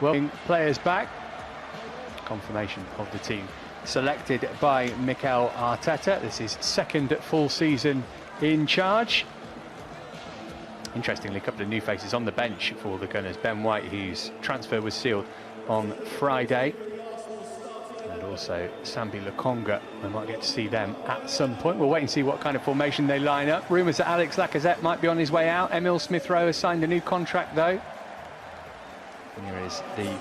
welcoming players back. Confirmation of the team selected by Mikel Arteta. This is second full season in charge. Interestingly, a couple of new faces on the bench for the Gunners. Ben White, whose transfer was sealed on Friday, and also Sambi Lokonga. We might get to see them at some point. We'll wait and see what kind of formation they line up. Rumours that Alex Lacazette might be on his way out. Emil Smith-Rowe has signed a new contract, though. And here is the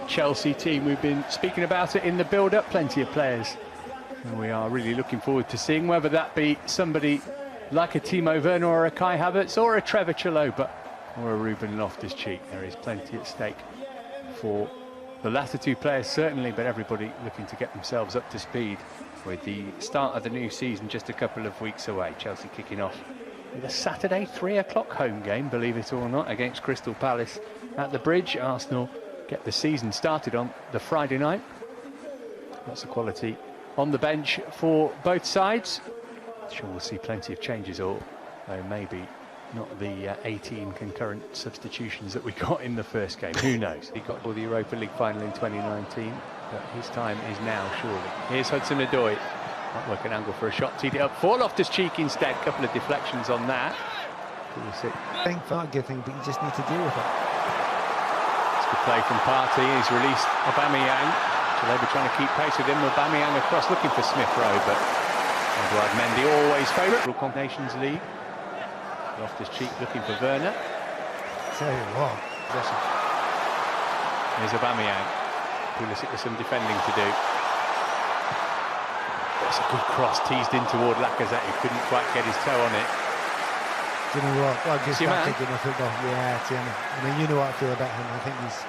Chelsea team. We've been speaking about it in the build-up. Plenty of players. And we are really looking forward to seeing whether that be somebody like a Timo Werner or a Kai Havertz or a Trevor Chalobah or a Ruben Loftus-Cheek. There is plenty at stake for the latter two players, certainly, but everybody looking to get themselves up to speed with the start of the new season just a couple of weeks away. Chelsea kicking off with a Saturday 3 o'clock home game, believe it or not, against Crystal Palace at the Bridge. Arsenal get the season started on the Friday night. Lots of quality on the bench for both sides. Sure, we'll see plenty of changes, or maybe not the 18 concurrent substitutions that we got in the first game. Who knows? He got for the Europa League final in 2019, but his time is now, surely. Here's Hudson-Odoi. Might work an angle for a shot, teed it up for Loftus-Cheek instead. Couple of deflections on that. Not good thing, but you just need to deal with it. It's good play from Partey. He's released Aubameyang. Chalobah trying to keep pace with him. Aubameyang across, looking for Smith-Rowe, but Edouard Mendy always favourite. Combinations League. Loftus-Cheek looking for Werner. Tell you what, Here's Aubameyang. Pulisic with some defending to do. That's a good cross teased in toward Lacazette, who couldn't quite get his toe on it. Do you know what? Well, just started in football. Yeah, Tierney. I mean, you know what I feel about him. I think he's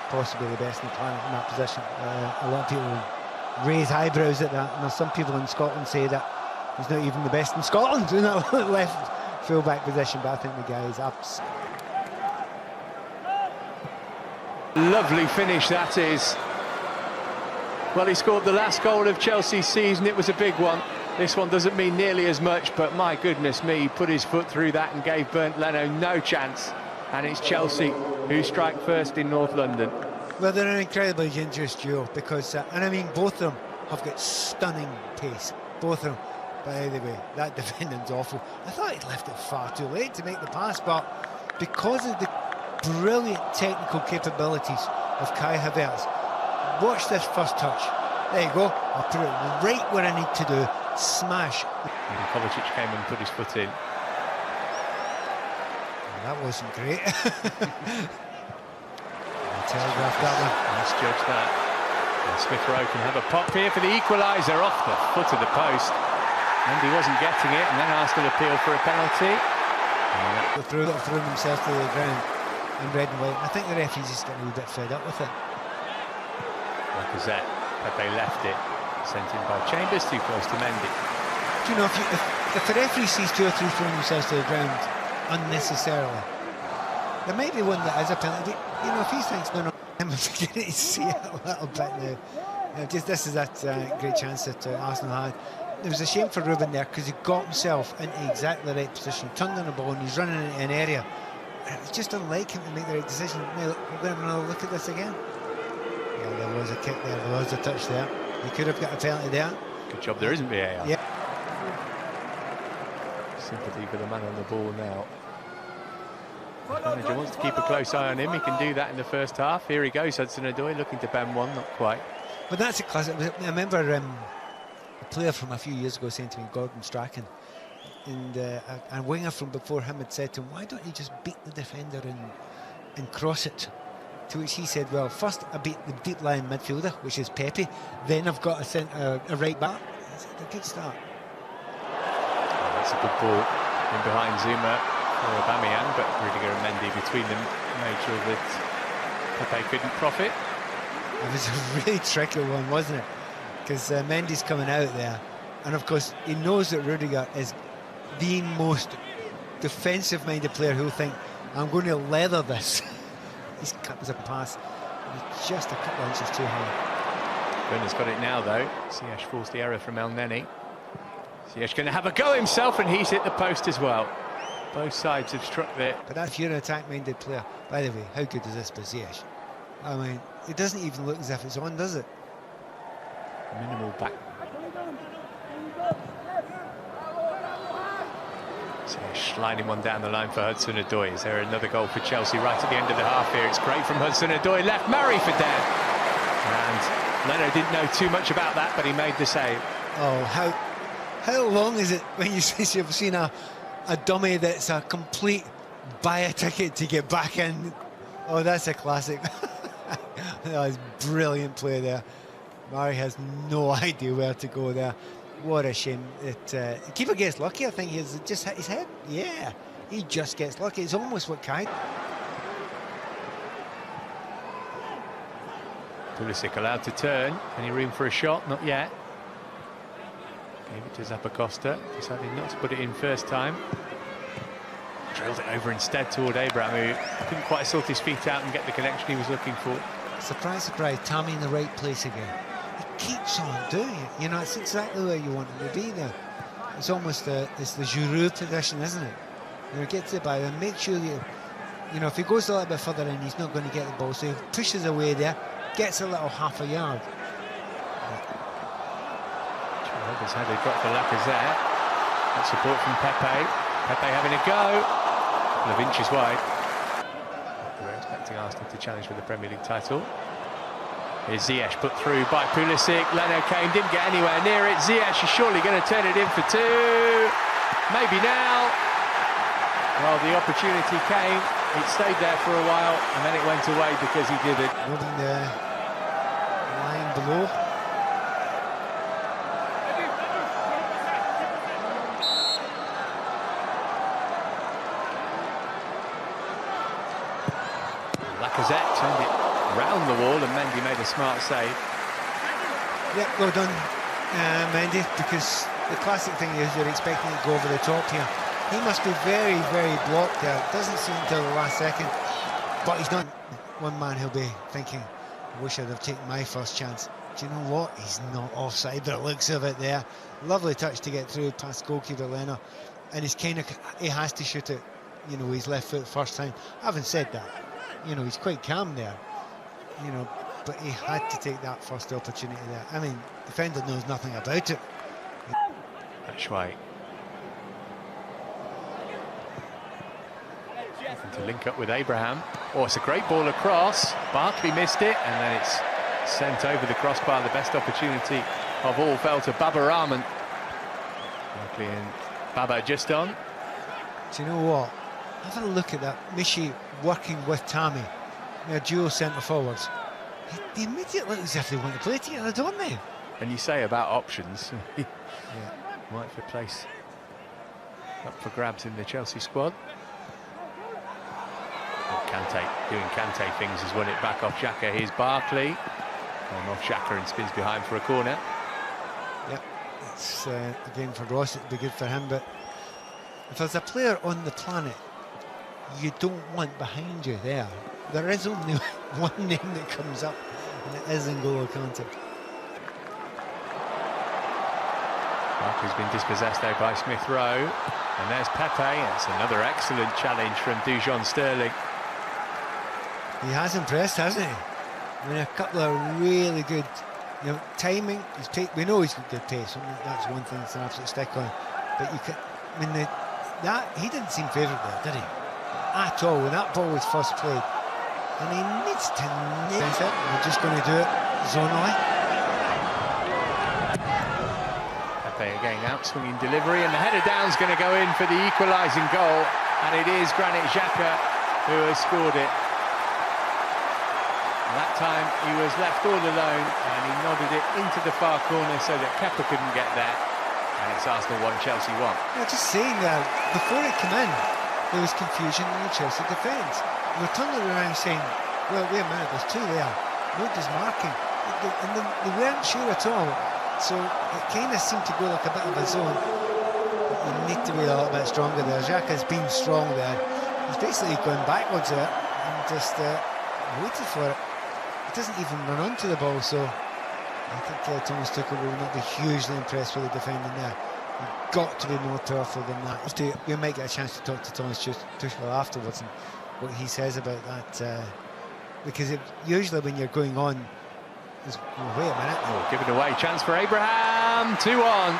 possibly the best in the planet in that position. A lot of people raise eyebrows at that, and there's some people in Scotland say that he's not even the best in Scotland in that left full-back position, but I think the guy is ups. Lovely finish that is. Well, he scored the last goal of Chelsea's season. It was a big one. This one doesn't mean nearly as much, but my goodness me, he put his foot through that and gave Bernd Leno no chance. And it's Chelsea who strike first in North London. Well, they're an incredibly dangerous duo because, and I mean, both of them have got stunning pace. Both of them. By the way, that defending's awful. I thought he'd left it far too late to make the pass, but because of the brilliant technical capabilities of Kai Havertz, watch this first touch. There you go. I'll put it right where I need to do. Smash. And Kovacic came and put his foot in. Well, that wasn't great. I telegraphed that one. Misjudged that. And Smith-Rowe can have a pop here for the equaliser off the foot of the post. And he wasn't getting it, and then Arsenal appealed for a penalty. They threw themselves to the ground in red and white. I think the referee's just getting a little bit fed up with it. Lacazette, Pepe left it, sent in by Chambers, too close to Mendy. Do you know, if the referee sees two or three throwing themselves to the ground unnecessarily, there might be one that is a penalty. You know, if he thinks no, I'm beginning to see it a little bit now. This is that great chance that Arsenal had. It was a shame for Ruben there because he got himself into exactly the right position, turned on the ball, and he's running into an area. And it was just unlike him to make the right decision. Now, we're going to have another look at this again. Yeah, there was a kick there, there was a touch there. He could have got a penalty there. Good job there isn't VAR. Yeah. Sympathy for the man on the ball now. The manager wants to keep a close eye on him. He can do that in the first half. Here he goes, Hudson-Odoi looking to bend one, not quite. But that's a classic. I remember a player from a few years ago saying to me, Gordon Strachan, and a winger from before him had said to him, why don't you just beat the defender and cross it? To which he said, well, first I beat the deep line midfielder, which is Pepe, then I've got a right back. It's a good start. Oh, that's a good ball in behind Zuma for Aubameyang, but Rudiger and Mendy between them made sure that Pepe couldn't profit. It was a really tricky one, wasn't it? Because Mendy's coming out there, and of course he knows that Rudiger is the most defensive-minded player who'll think, I'm going to leather this. He's cut as a pass, he's just a couple of inches too high. Werner's got it now though. Ziyech forced the error from El Neni. Ziyech going to have a go himself, and he's hit the post as well. Both sides have struck there. But if you're an attack-minded player, by the way, how good is this for Ziyech? I mean, it doesn't even look as if it's on, does it? Minimal back. So sliding one down the line for Hudson-Odoi. Is there another goal for Chelsea right at the end of the half here? It's great from Hudson-Odoi. Left Murray for Dan. And Leno didn't know too much about that, but he made the save. Oh, how long is it when you've seen a dummy that's a complete buy a ticket to get back in? Oh, that's a classic. That was brilliant play there. Murray has no idea where to go there. What a shame. The keeper gets lucky, I think. He's just hit his head. Yeah, he just gets lucky. It's almost what Kai. Pulisic allowed to turn. Any room for a shot? Not yet. Gave it to Zappacosta. Decided not to put it in first time. Drilled it over instead toward Abraham, who couldn't quite sort his feet out and get the connection he was looking for. Surprise, surprise, Tammy in the right place again. He keeps on doing it. You know, it's exactly where you want him to be there. It's almost it's the Giroud tradition, isn't it? You know, gets it by and make sure you know, if he goes a little bit further in, he's not going to get the ball. So he pushes away there, gets a little half a yard. Has had a drop for Lacazette. That support from Pepe. Pepe having a go. A couple of inches wide. We're expecting Arsenal to challenge for the Premier League title. Here's Ziyech put through by Pulisic. Leno came, didn't get anywhere near it. Ziyech is surely going to turn it in for two. Maybe now. Well, the opportunity came. It stayed there for a while, and then it went away because he did it. Moving the line below. Lacazette turned it round the wall and Mendy made a smart save. Yep, well done, Mendy, because the classic thing is you're expecting it to go over the top here. He must be very, very blocked there. It doesn't seem until the last second, but he's not one man who'll be thinking, I wish I'd have taken my first chance. Do you know what? He's not offside, but it looks of it there. Lovely touch to get through past goalkeeper Leno, and he's kind of, he has to shoot it, you know, his left foot first time. Having said that, you know, he's quite calm there, you know, but he had to take that first opportunity there. I mean, defender knows nothing about it. That's right. To link up with Abraham. Oh, it's a great ball across. Barkley missed it, and then it's sent over the crossbar. The best opportunity of all fell to Baba Rahman. Barkley and Baba just on. Do you know what? Have a look at that. Mishi working with Tammy. They're dual centre forwards. They immediately look as if they want to play together, don't they? And you say about options. Yeah. Right for place up for grabs in the Chelsea squad. Kante doing Kante things has won it back off Xhaka. Here's Barkley. And off Xhaka and spins behind for a corner. Yep, it's again for Ross, it'd be good for him, but if there's a player on the planet you don't want behind you there is only one name that comes up, and it is N'Golo Kante. Barkley's been dispossessed though by Smith Rowe. And there's Pepe. It's another excellent challenge from Dujon Sterling. He has impressed, hasn't he? I mean, a couple of really good, you know, timing. We know he's got good pace. I mean, that's one thing that's an absolute stick on. But you can, I mean, that he didn't seem favourite there, did he? At all. When that ball was first played, and he needs to nail it. We're just going to do it zonally. Pepe again out swinging delivery, and the header down's going to go in for the equalising goal, and it is Granit Xhaka who has scored it. That time he was left all alone, and he nodded it into the far corner so that Kepa couldn't get there. And it's Arsenal 1, Chelsea 1. Yeah, just saying that, before it came in, there was confusion in the Chelsea defence. We're turning around saying, well, wait a minute, there's two there. Nobody's marking. And they weren't sure at all. So it kind of seemed to go like a bit of a zone. But you need to be a little bit stronger there. Xhaka's been strong there. He's basically going backwards there and just waited for it. He doesn't even run onto the ball, so I think Thomas Tuchel will not be hugely impressed with the defending there. You've got to be more powerful than that. You might get a chance to talk to Thomas Tuchel afterwards and what he says about that because usually when you're going on, oh, wait a minute. Oh, give it away. Chance for Abraham. 2-1.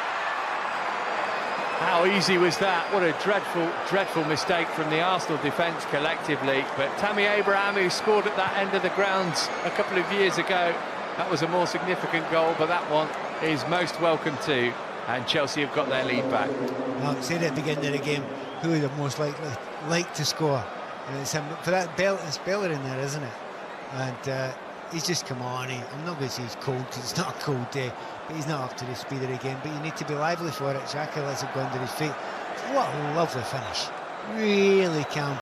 How easy was that? What a dreadful, dreadful mistake from the Arsenal defence collectively. But Tammy Abraham, who scored at that end of the ground a couple of years ago, that was a more significant goal, but that one is most welcome too. And Chelsea have got their lead back. Well, I said at the beginning of the game, who would have most liked to score? And it's him. For that it's Beller in there, isn't it? And he's just come on. I'm not going to say he's cold, because it's not a cold day, but he's not up to the speed of the game. But you need to be lively for it. Xhaka lets it go under his feet. What a lovely finish. Really calm.